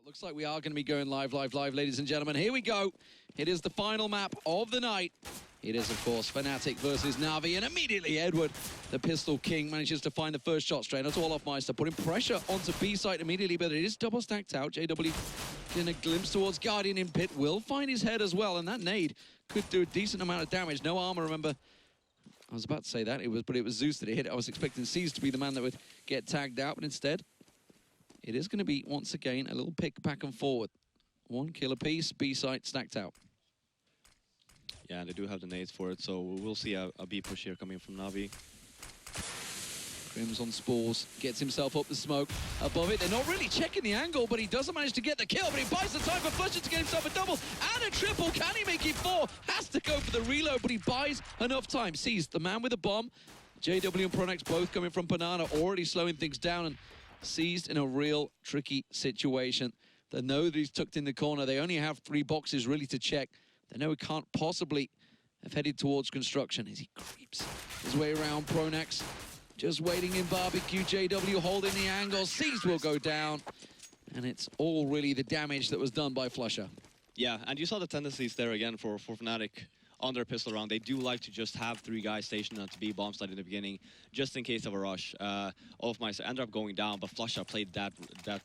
Looks like we are going to be going live, ladies and gentlemen. Here we go. It is the final map of the night. It is, of course, Fnatic versus NaVi, and immediately Edward, the Pistol King, manages to find the first shot straight onto Olofmeister, putting pressure onto B site immediately, but it is double stacked out. JW getting a glimpse towards Guardian in pit, will find his head as well, and that nade could do a decent amount of damage. No armor, remember. I was about to say that, but it was Zeus that it hit. I was expecting C's to be the man that would get tagged out, but instead, it is going to be, once again, a little pick back and forward. 1 kill apiece, B site stacked out. Yeah, they do have the nades for it, so we'll see a B push here coming from NaVi. Crims on Spores, gets himself up the smoke. Above it, they're not really checking the angle, but he doesn't manage to get the kill, but he buys the time for Flusher to get himself a double and a triple. Can he make it 4? Has to go for the reload, but he buys enough time. Sees the man with the bomb. JW and Pronex both coming from Banana, already slowing things down, and seized in a real tricky situation. They know that he's tucked in the corner. They only have 3 boxes really to check. They know he can't possibly have headed towards construction as he creeps his way around. Pronex just waiting in barbecue. JW holding the angle. Seized will go down. And it's all really the damage that was done by Flusher. Yeah, and you saw the tendencies there again for Fnatic on their pistol round. They do like to just have 3 guys stationed at the B bomb site in the beginning, just in case of a rush. Olofmeister ended up going down, but Flusher played that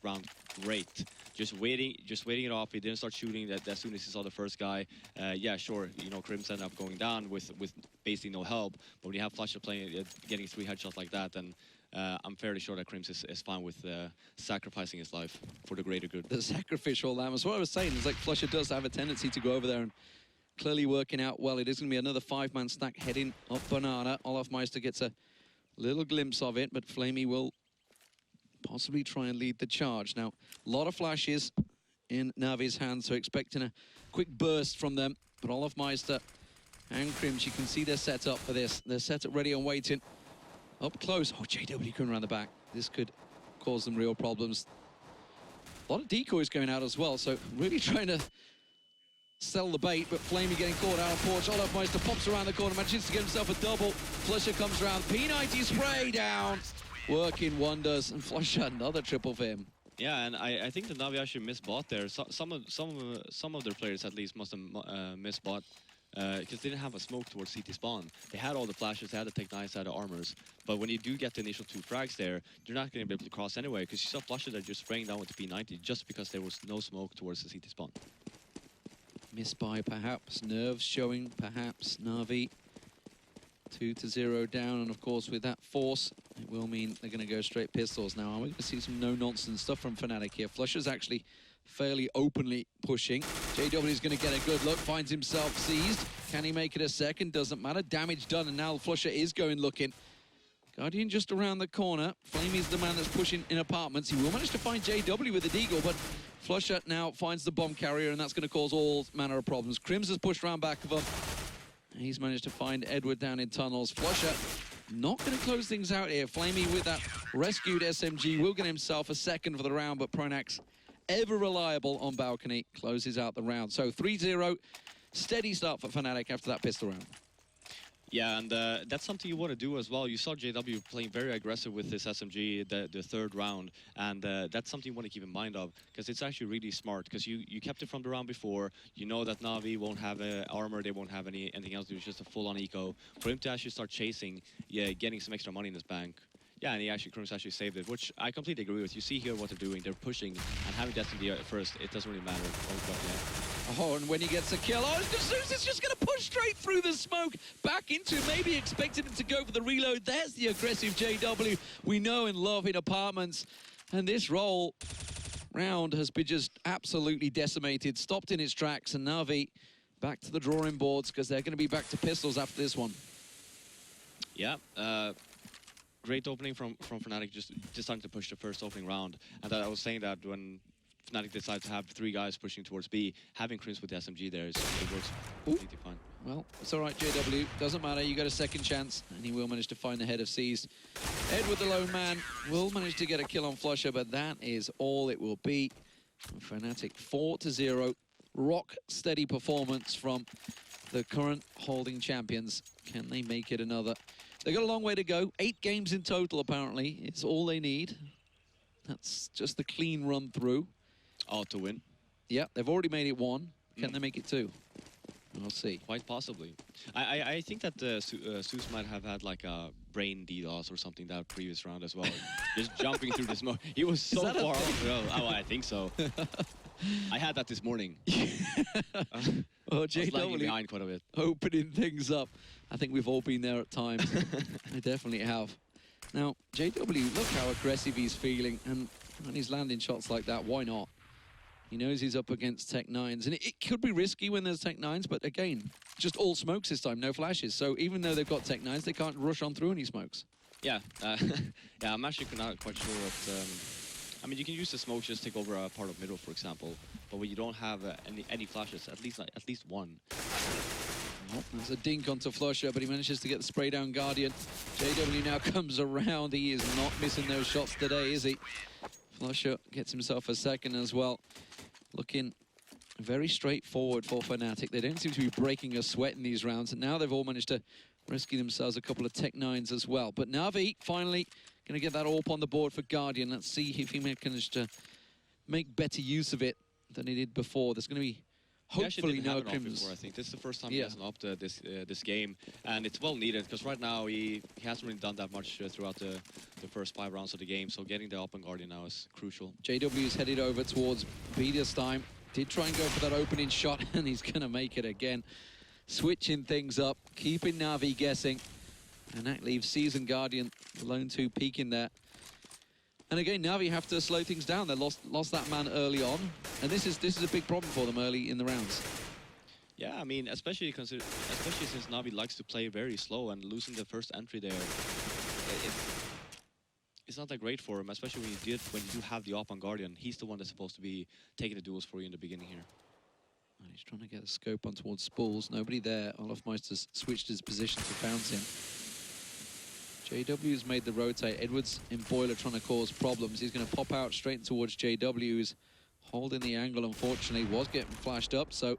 round great. Just waiting it off. He didn't start shooting as soon as he saw the first guy. Yeah, sure, you know, Crims ended up going down with basically no help. But when you have Flusher playing, getting 3 headshots like that, then I'm fairly sure that Crims is fine with sacrificing his life for the greater good. The sacrificial lamb. That's what I was saying. It's like Flusher does have a tendency to go over there and clearly working out well. It is going to be another 5-man stack heading up Banana. Olofmeister gets a little glimpse of it, but Flamey will possibly try and lead the charge. Now, a lot of flashes in NaVi's hands, so expecting a quick burst from them. But Olofmeister and Crims, you can see they're set up for this. They're set up ready and waiting. Up close. Oh, JW coming around the back. This could cause them real problems. A lot of decoys going out as well, so really trying to sell the bait, but Flamey getting caught out on Porch. Olofmeister pops around the corner, manages to get himself a double. Flusher comes around. P90 spray down. Working wonders, and Flusher another triple for him. Yeah, and I think the NaVi actually missed bot there. Some of their players at least must have missed bot because they didn't have a smoke towards CT spawn. They had all the flashes, they had the Tech 9s, they had the armors. But when you do get the initial 2 frags there, you're not going to be able to cross anyway, because you saw Flusher that just spraying down with the P90 just because there was no smoke towards the CT spawn. Missed by perhaps, nerves showing perhaps. NaVi 2-0 down, and of course with that force, it will mean they're going to go straight pistols. Now, are we going to see some no-nonsense stuff from Fnatic here? Flusher's actually fairly openly pushing. JW is going to get a good look, finds himself seized. Can he make it a second? Doesn't matter. Damage done, and now Flusher is going looking. Guardian just around the corner. Flamey's the man that's pushing in apartments. He will manage to find JW with the deagle, but Flusher now finds the bomb carrier, and that's going to cause all manner of problems. Crims has pushed around back of him. He's managed to find Edward down in tunnels. Flusher not going to close things out here. Flamey with that rescued SMG will get himself a second for the round, but Pronex, ever reliable on balcony, closes out the round. So 3-0, steady start for Fnatic after that pistol round. Yeah, and that's something you want to do as well. You saw JW playing very aggressive with this SMG the 3rd round, and that's something you want to keep in mind of, because it's actually really smart, because you kept it from the round before. You know that NaVi won't have armor, they won't have anything else, it's just a full-on eco. For him to actually start chasing, yeah, getting some extra money in his bank. Yeah, and Crims actually saved it, which I completely agree with. You see here what they're doing. They're pushing, and having that to the first, it doesn't really matter. Oh, and when he gets a kill, Zeus is just going to push straight through the smoke, back into, maybe expected him to go for the reload. There's the aggressive JW we know and love in apartments. And this round has been just absolutely decimated, stopped in its tracks, and NaVi back to the drawing boards, because they're going to be back to pistols after this one. Yeah, great opening from Fnatic, just starting to push the first opening round. And I was saying that when Fnatic decided to have 3 guys pushing towards B, having Crims with the SMG there, it works completely fine. Well, it's all right, JW. Doesn't matter. You got a second chance, and he will manage to find the head of Seized. Edward, the lone man, will manage to get a kill on Flusher, but that is all it will be. Fnatic 4-0. Rock steady performance from the current holding champions. Can they make it another? They've got a long way to go. 8 games in total, apparently. It's all they need. That's just the clean run through. to win. Yeah, they've already made it 1. Can they make it 2? We'll see. Quite possibly. I think that Zeus might have had like a brain DDoS or something that previous round as well. Just jumping through the smoke. He was so far off. Oh, I think so. I had that this morning. Well, JW behind quite a bit. Opening things up. I think we've all been there at times. I definitely have. Now, JW, look how aggressive he's feeling. And when he's landing shots like that, why not? He knows he's up against Tech-9s. And it could be risky when there's Tech-9s, but again, just all smokes this time, no flashes. So even though they've got Tech-9s, they can't rush on through any smokes. Yeah, yeah, I'm actually not quite sure what... I mean, you can use the smokes, just take over a part of middle, for example. But when you don't have any flashes, at least one. Oh, there's a dink onto Flusher, but he manages to get the spray down Guardian. JW now comes around. He is not missing those shots today, is he? Flusher gets himself a second as well. Looking very straightforward for Fnatic. They don't seem to be breaking a sweat in these rounds, and now they've all managed to rescue themselves a couple of Tech-9s as well. But NaVi finally going to get that AWP on the board for Guardian. Let's see if he manages to make better use of it than he did before. There's going to be hopefully no crims. I think this is the first time he hasn't upped this game, and it's well needed because right now he hasn't really done that much throughout the first 5 rounds of the game. So getting the up on Guardian now is crucial. JW is headed over towards B this time. Did try and go for that opening shot, and he's going to make it again. Switching things up, keeping NaVi guessing, and that leaves Season Guardian, the lone 2 peeking there. And again, NaVi have to slow things down. They lost that man early on, and this is a big problem for them early in the rounds. Yeah, I mean, especially since NaVi likes to play very slow, and losing the first entry there, it's not that great for him, especially when you do have the op on Guardian. He's the one that's supposed to be taking the duels for you in the beginning here. And he's trying to get a scope on towards Spools. Nobody there. Olofmeister's switched his position to bounce him. JW's made the rotate. Edwards in Boiler trying to cause problems. He's going to pop out straight towards JW, who's holding the angle, unfortunately. Was getting flashed up, so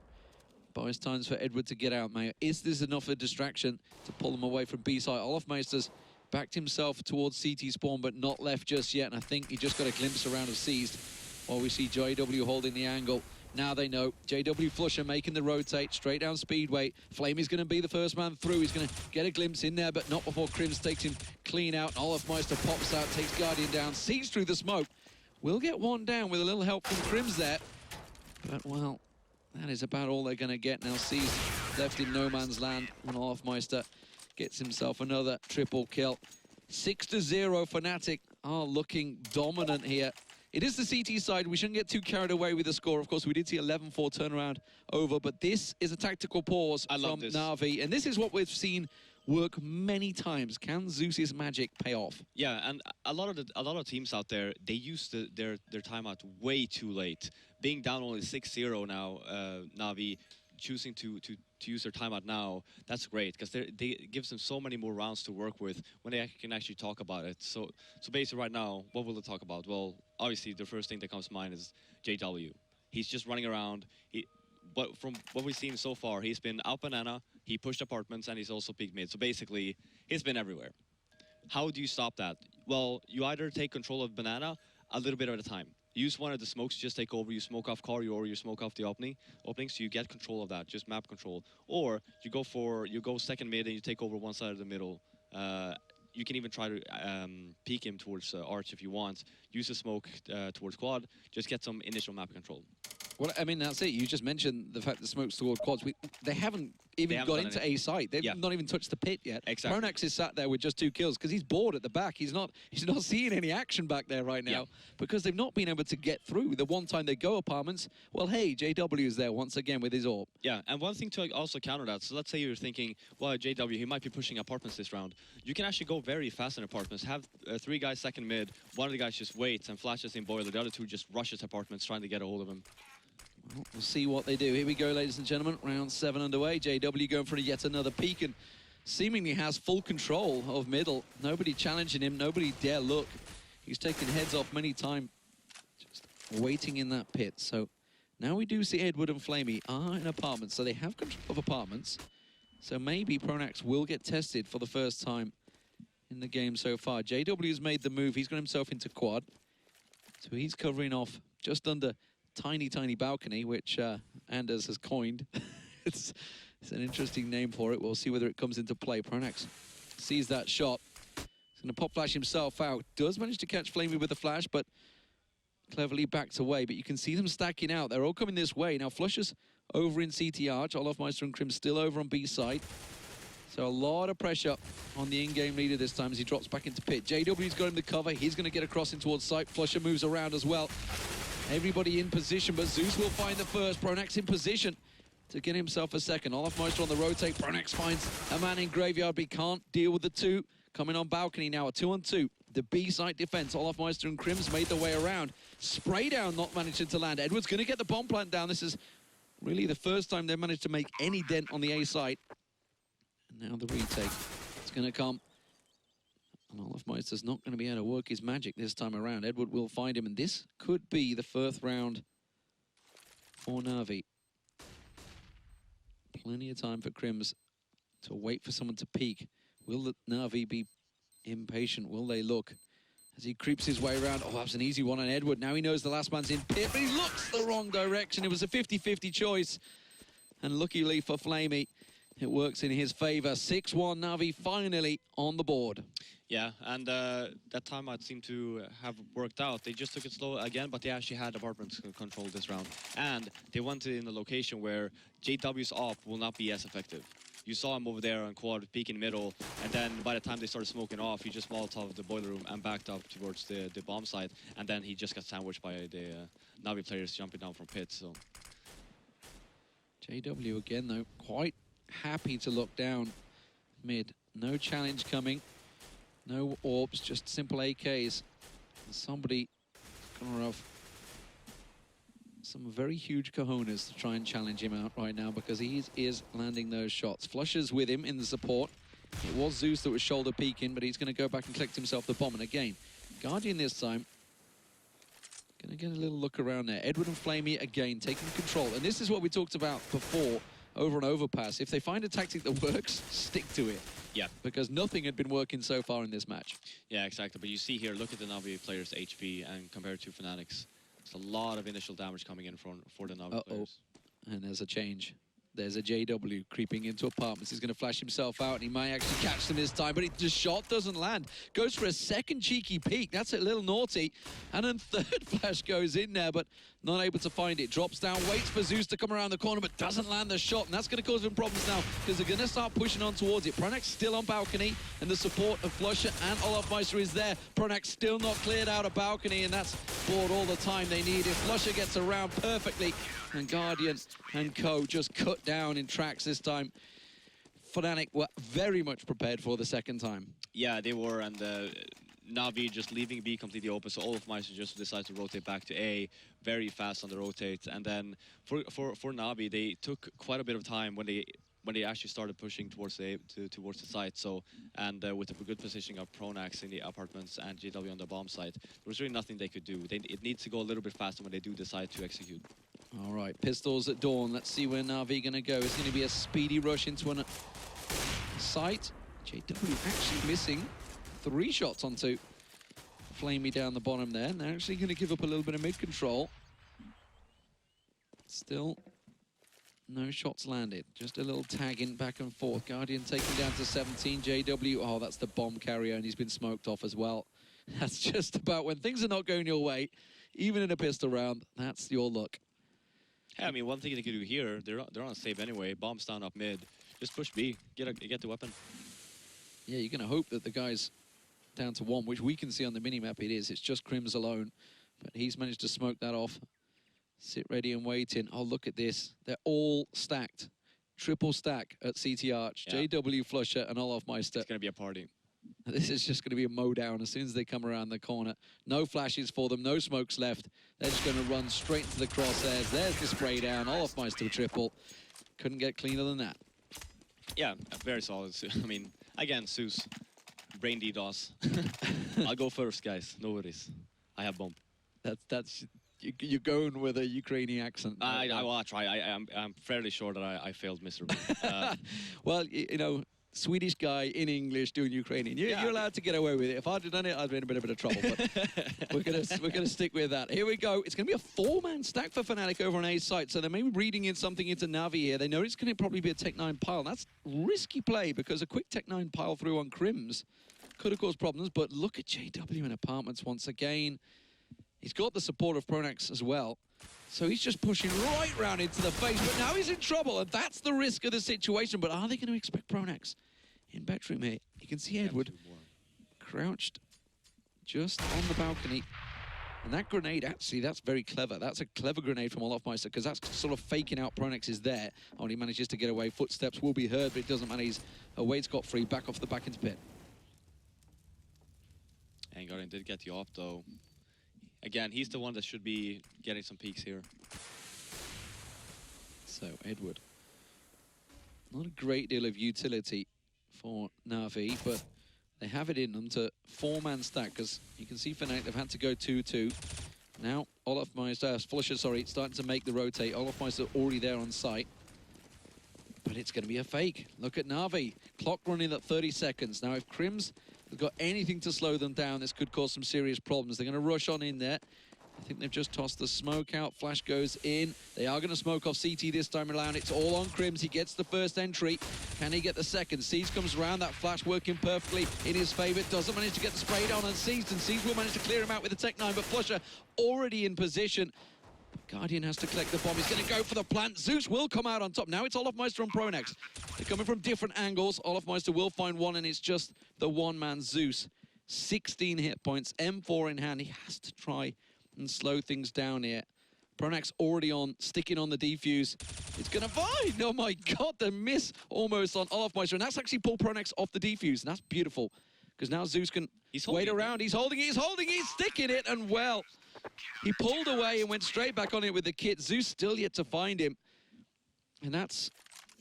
buys times for Edward to get out, Mayor. Is this enough of a distraction to pull them away from B-side? Olofmeister's backed himself towards CT spawn, but not left just yet, and I think he just got a glimpse around of Seized while we see JW holding the angle. Now they know. JW Flusher making the rotate straight down Speedway. Flamey's going to be the first man through. He's going to get a glimpse in there, but not before Crims takes him clean out. Olofmeister pops out, takes Guardian down, sees through the smoke. Will get one down with a little help from Crims there. But, well, that is about all they're going to get now. Seized left in no man's land, and Olofmeister gets himself another triple kill. 6-0 Fnatic are looking dominant here. It is the CT side. We shouldn't get too carried away with the score. Of course, we did see 11-4 turnaround over, but this is a tactical pause from NaVi. And this is what we've seen work many times. Can Zeus's magic pay off? Yeah, and a lot of teams out there, they use their timeout way too late. Being down only 6-0 now, NaVi choosing to use their timeout now, that's great, because it gives them so many more rounds to work with when they can actually talk about it. So basically right now, what will they talk about? Well, obviously the first thing that comes to mind is JW. He's just running around. But from what we've seen so far, he's been out banana, he pushed apartments, and he's also peeked mid. So basically, he's been everywhere. How do you stop that? Well, you either take control of banana a little bit at a time. Use one of the smokes, just take over, you smoke off car, or you smoke off the opening, so you get control of that, just map control. Or you go second mid and you take over one side of the middle. You can even try to peek him towards Arch if you want. Use a smoke towards quad, just get some initial map control. Well, I mean, that's it. You just mentioned the fact that smokes toward quads. They haven't even got into A site. They've not even touched the pit yet. Exactly. Pronax is sat there with just 2 kills because he's bored at the back. He's not seeing any action back there right now because they've not been able to get through. The one time they go apartments, well, hey, JW is there once again with his AWP. Yeah, and one thing to also counter that, so let's say you're thinking, well, JW, he might be pushing apartments this round. You can actually go very fast in apartments. Have 3 guys second mid, one of the guys just waits and flashes in Boiler. The other 2 just rushes apartments trying to get a hold of him. Well, we'll see what they do. Here we go, ladies and gentlemen. Round 7 underway. JW going for yet another peek and seemingly has full control of middle. Nobody challenging him. Nobody dare look. He's taken heads off many times. Just waiting in that pit. So now we do see Edward and Flamey are in apartments. So they have control of apartments. So maybe Pronax will get tested for the first time in the game so far. JW's made the move. He's got himself into quad. So he's covering off just under tiny, tiny balcony, which Anders has coined. it's an interesting name for it. We'll see whether it comes into play. Pronax sees that shot. He's going to pop flash himself out. Does manage to catch Flamey with the flash, but cleverly backed away. But you can see them stacking out. They're all coming this way. Now, Flusher's over in CT Arch. Olofmeister and Krim still over on B side. So a lot of pressure on the in-game leader this time as he drops back into pit. JW's got him the cover. He's going to get across in towards site. Flusher moves around as well. Everybody in position, but Zeus will find the first. Pronax in position to get himself a second. Olofmeister on the rotate. Pronax finds a man in Graveyard, but he can't deal with the two. Coming on balcony now, a 2-on-2. The B-site defense. Olofmeister and Krim's made their way around. Spray down not managing to land. Edward's going to get the bomb plant down. This is really the first time they've managed to make any dent on the A-site. And now the retake. It's going to come. And Olofmeister's not going to be able to work his magic this time around. Edward will find him, and this could be the first round for NaVi. Plenty of time for Krims to wait for someone to peek. Will NaVi be impatient? Will they look as he creeps his way around? Oh, that's an easy one on Edward. Now he knows the last man's in pit, but he looks the wrong direction. It was a 50-50 choice. And luckily for Flamey, it works in his favor. 6-1 NaVi finally on the board. Yeah, and that time might seem to have worked out. They just took it slow again, but they actually had apartment control this round. And they went in a location where JW's op will not be as effective. You saw him over there on quad, peeking middle, and then by the time they started smoking off, he just Molotov the boiler room and backed up towards the bomb site, and then he just got sandwiched by the NaVi players jumping down from pit, so. JW again, though, quite happy to look down mid. No challenge coming, no orbs, just simple AKs. And somebody gonna have some very huge cojones to try and challenge him out right now, because he is landing those shots. Flusher's with him in the support. It was Zeus that was shoulder peeking, but he's going to go back and collect himself the bomb. And again, Guardian this time, going to get a little look around there. Edward and Flamey again taking control. And this is what we talked about before, over and overpass. If they find a tactic that works, stick to it. Yeah. Because nothing had been working so far in this match. Yeah, exactly. But you see here, look at the NaVi players' HP and compared to Fnatic's. There's a lot of initial damage coming in for the NaVi players. And there's a change. There's a JW creeping into apartments. He's going to flash himself out, and he might actually catch them this time, but the shot doesn't land. Goes for a second cheeky peek. That's a little naughty. And then third flash goes in there, but not able to find it. Drops down, waits for Zeus to come around the corner, but doesn't land the shot. And that's going to cause them problems now, because they're going to start pushing on towards it. Pronax still on balcony, and the support of Flusher and Olofmeister is there. Pronax still not cleared out of balcony, and that's bought all the time they need. If Flusher gets around perfectly, and Guardian and co just cut down in tracks this time. Fnatic were very much prepared for the second time. Yeah, they were, and NaVi just leaving B completely open, so Olofmeister just decided to rotate back to A very fast on the rotate. And then for NaVi, they took quite a bit of time when they actually started pushing towards the site. So, and with a good positioning of Pronax in the apartments and JW on the bomb site, there was really nothing they could do. It needs to go a little bit faster when they do decide to execute. All right, pistols at dawn. Let's see where NaVi going to go. It's going to be a speedy rush into a site. JW actually missing 3 shots onto Flamey down the bottom there. And they're actually going to give up a little bit of mid control. Still no shots landed. Just a little tagging back and forth. Guardian taking down to 17. JW, oh, that's the bomb carrier, and he's been smoked off as well. That's just about when things are not going your way, even in a pistol round, that's your luck. Yeah, I mean, one thing they could do here, they're on a save anyway. Bombs down up mid. Just push B. Get the weapon. Yeah, you're going to hope that the guy's down to 1, which we can see on the minimap it is. It's just Krims alone. But he's managed to smoke that off. Sit ready and waiting. Oh, look at this. They're all stacked. Triple stack at CT Arch. Yeah. JW, Flusher, and Olofmeister. It's going to be a party. This is just going to be a mow down as soon as they come around the corner. No flashes for them, no smokes left. They're just going to run straight into the crosshairs. There's the spray down. Olofmeister triple. Couldn't get cleaner than that. Yeah, very solid. I mean, again, Zeus, brain DDoS. I'll go first, guys. No worries. I have bomb. That's you're going with a Ukrainian accent. I will try. I'm fairly sure that I failed miserably. Well, you know, Swedish guy in English doing Ukrainian. You're allowed to get away with it. If I'd done it, I'd be in a bit of trouble. But we're gonna stick with that. Here we go. It's gonna be a 4-man stack for Fnatic over on A site. So they're maybe reading in something into NaVi here. They know it's gonna probably be a Tech 9 pile. That's risky play because a quick Tech 9 pile through on Crims could have caused problems. But look at JW in apartments once again. He's got the support of Pronax as well. So he's just pushing right round into the face, but now he's in trouble, and that's the risk of the situation. But are they going to expect Pronax in bedroom here? You can see Edward crouched just on the balcony. And that grenade, actually, that's very clever. That's a clever grenade from Olofmeister, because that's sort of faking out Pronax is there. Oh, and he manages to get away. Footsteps will be heard, but it doesn't matter. He's away scot-free, back off the back into pit. And Guardian did get the off, though. Again, he's the one that should be getting some peaks here. So, Edward. Not a great deal of utility for NaVi, but they have it in them to 4-man stack, because you can see Fnatic, they've had to go 2-2. Now, Flusha, sorry, starting to make the rotate. Olofmeister already there on site. But it's going to be a fake. Look at NaVi. Clock running at 30 seconds. Now, if Crims have got anything to slow them down, this could cause some serious problems. They're going to rush on in there. I think they've just tossed the smoke out. Flash goes in. They are going to smoke off CT this time around. It's all on Crims. He gets the first entry. Can he get the second? Siege comes around. That flash working perfectly in his favor. Doesn't manage to get the spray down on Siege, and Siege will manage to clear him out with the Tech 9, but Flusha already in position. Guardian has to collect the bomb. He's going to go for the plant. Zeus will come out on top. Now it's Olofmeister and Pronax. They're coming from different angles. Olofmeister will find one, and it's just the one-man Zeus. 16 hit points, M4 in hand. He has to try and slow things down here. Pronax already on, sticking on the defuse. It's going to find. Oh my God, the miss almost on Olofmeister. And that's actually pulled Pronax off the defuse. And that's beautiful, because now Zeus can wait around. He's holding it, he's sticking it, and well, he pulled away and went straight back on it with the kit. Zeus still yet to find him. And that's,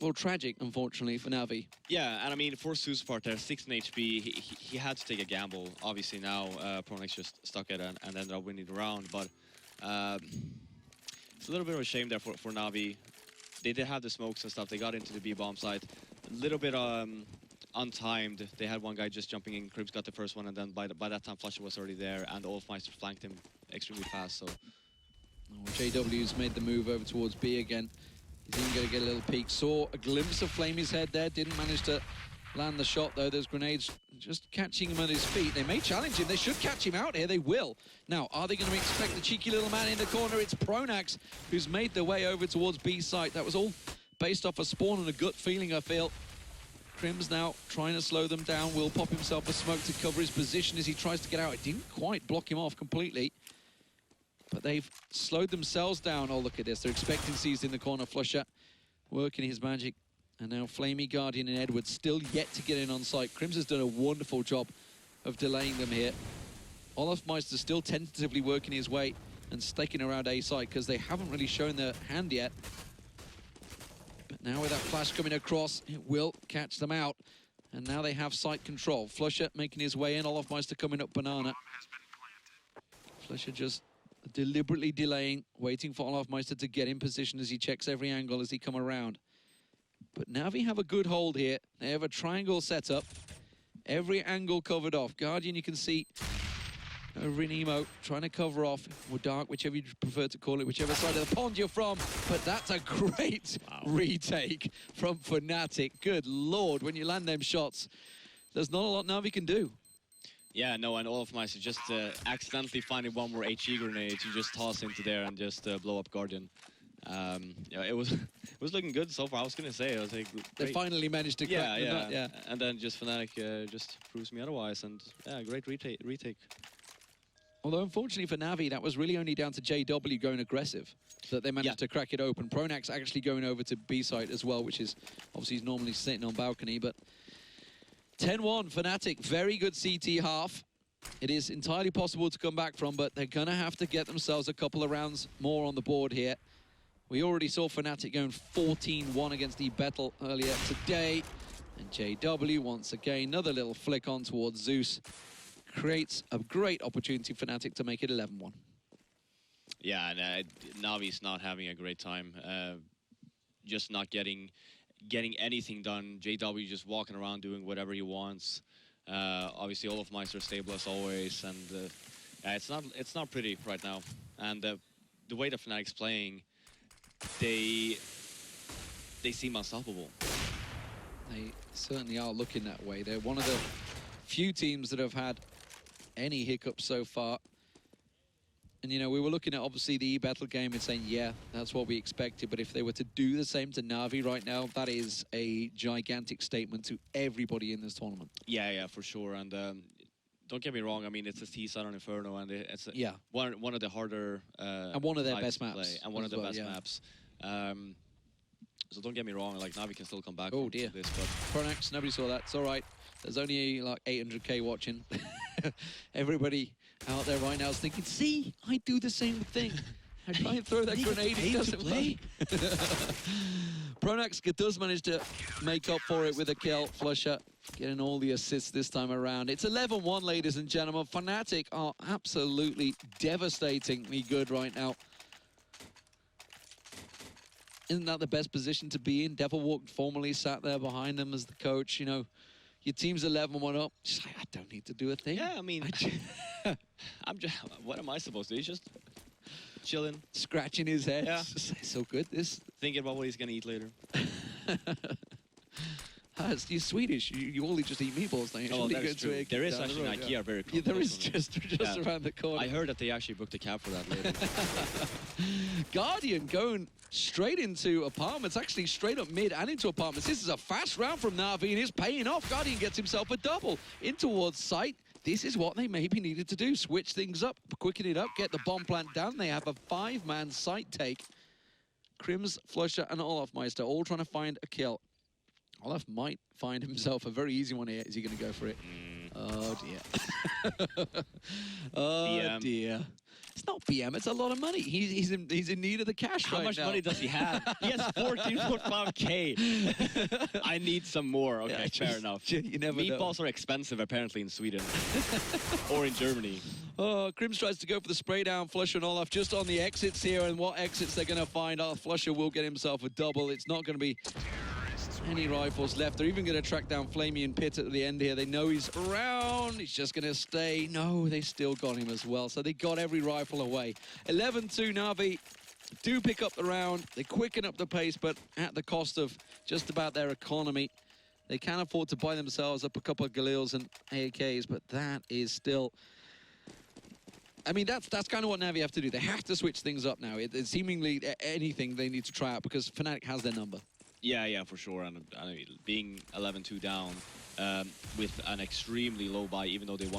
well, tragic, unfortunately, for NaVi. Yeah, and I mean, for Zeus' part there, 16 HP, he had to take a gamble. Obviously now, Pronax just stuck it and ended up winning the round. But it's a little bit of a shame there for NaVi. They did have the smokes and stuff. They got into the B-bomb side. A little bit untimed. They had one guy just jumping in. Crims got the first one, and then by that time, Flusha was already there, and Olofmeister flanked him extremely fast. So JW's made the move over towards B again. He's even going to get a little peek. Saw a glimpse of Flamey's head there. Didn't manage to land the shot, though. Those grenades just catching him on his feet. They may challenge him. They should catch him out here. They will. Now, are they going to expect the cheeky little man in the corner? It's Pronax who's made their way over towards B site. That was all based off a spawn and a gut feeling, I feel. Crims now trying to slow them down. Will pop himself a smoke to cover his position as he tries to get out. It didn't quite block him off completely, but they've slowed themselves down. Oh, look at this. They're expecting Seized in the corner. Flusha working his magic. And now Flamey, Guardian, and Edward still yet to get in on site. Crims has done a wonderful job of delaying them here. Olofmeister still tentatively working his way and staking around A site, because they haven't really shown their hand yet. But now with that flash coming across, it will catch them out. And now they have site control. Flusha making his way in. Olofmeister coming up banana. Flusha just deliberately delaying, waiting for Olofmeister to get in position as he checks every angle as he come around. But NaVi have a good hold here. They have a triangle set up. Every angle covered off. Guardian, you can see over in Emo, trying to cover off, or Dark, whichever you prefer to call it, whichever side of the pond you're from. But that's a great retake from Fnatic. Good Lord, when you land them shots, there's not a lot NaVi can do. yeah, no, and Olofmeister just accidentally finding one more HE grenade to just toss into there and just blow up Guardian. Yeah, it was looking good so far. I was gonna say, I was like, great. They finally managed to crack yeah. And then just Fnatic just proves me otherwise, and yeah, great retake. Although unfortunately for NaVi, that was really only down to JW going aggressive that they managed to crack it open. Pronax actually going over to B site as well, which is obviously he's normally sitting on balcony, but 10-1 Fnatic, very good CT half. It is entirely possible to come back from, but they're gonna have to get themselves a couple of rounds more on the board here. We already saw Fnatic going 14-1 against eBettel earlier today. And JW, once again, another little flick on towards Zeus. Creates a great opportunity for Fnatic to make it 11-1. Yeah, and NaVi's not having a great time. Just not getting getting anything done. JW just walking around doing whatever he wants. Obviously, Olofmeister stable as always, and yeah, it's not pretty right now. And the way the Fnatic's playing, they seem unstoppable. They certainly are looking that way. They're one of the few teams that have had any hiccups so far. And, you know, we were looking at, obviously, the E-Battle game and saying, yeah, that's what we expected. But if they were to do the same to NaVi right now, that is a gigantic statement to everybody in this tournament. Yeah, for sure. And don't get me wrong, I mean, it's a T-side on Inferno, and it's yeah. one of the harder... and one of their best maps. And one of the best maps. So don't get me wrong, like, NaVi can still come back from this, but... Pronax, nobody saw that. It's all right. There's only, like, 800K watching. Everybody out there right now is thinking, see, I do the same thing. I try and throw that grenade, it doesn't play. Pronax does manage to make up for it with a kill. Flusha getting all the assists this time around. It's 11-1, ladies and gentlemen. Fnatic are absolutely devastatingly good right now. Isn't that the best position to be in? Devilwalk formerly sat there behind them as the coach. You know, your team's 11-1 up. Just like, I don't need to do a thing. Yeah, I mean, I'm just, what am I supposed to do? He's just chilling. Scratching his head. Yeah. So good, this. Thinking about what he's going to eat later. You're Swedish. You only just eat meatballs, don't you? Oh, that's true. There is actually an IKEA very close. Yeah, there is just around the corner. I heard that they actually booked a cab for that later. Guardian going straight into apartments, actually straight up mid and into apartments. This is a fast round from NaVi, and it's paying off. Guardian gets himself a double in towards site. This is what they maybe needed to do. Switch things up, quicken it up, get the bomb plant down. They have a 5-man site take. Krims, Flusha, and Olofmeister all trying to find a kill. Olaf might find himself a very easy one here. Is he going to go for it? Oh, dear. Oh, dear. It's not BM, it's a lot of money. He's in need of the cash right now. How much money does he have? He has 14.5K. I need some more. Okay, yeah, fair enough. You never Meatballs know. are expensive, apparently, in Sweden. Or in Germany. Oh, Krims tries to go for the spray down. Flusha and Olaf just on the exits here, and what exits they're going to find. Flusha will get himself a double. It's not going to be any rifles left. They're even going to track down Flamey and Pitt at the end here. They know he's around. He's just going to stay. No, they still got him as well. So they got every rifle away. 11-2 NaVi do pick up the round. They quicken up the pace, but at the cost of just about their economy. They can afford to buy themselves up a couple of Galils and AAKs, but that is still... I mean, that's kind of what NaVi have to do. They have to switch things up now. It's seemingly anything they need to try out because Fnatic has their number. Yeah, for sure. And I mean, being 11-2 down with an extremely low buy, even though they won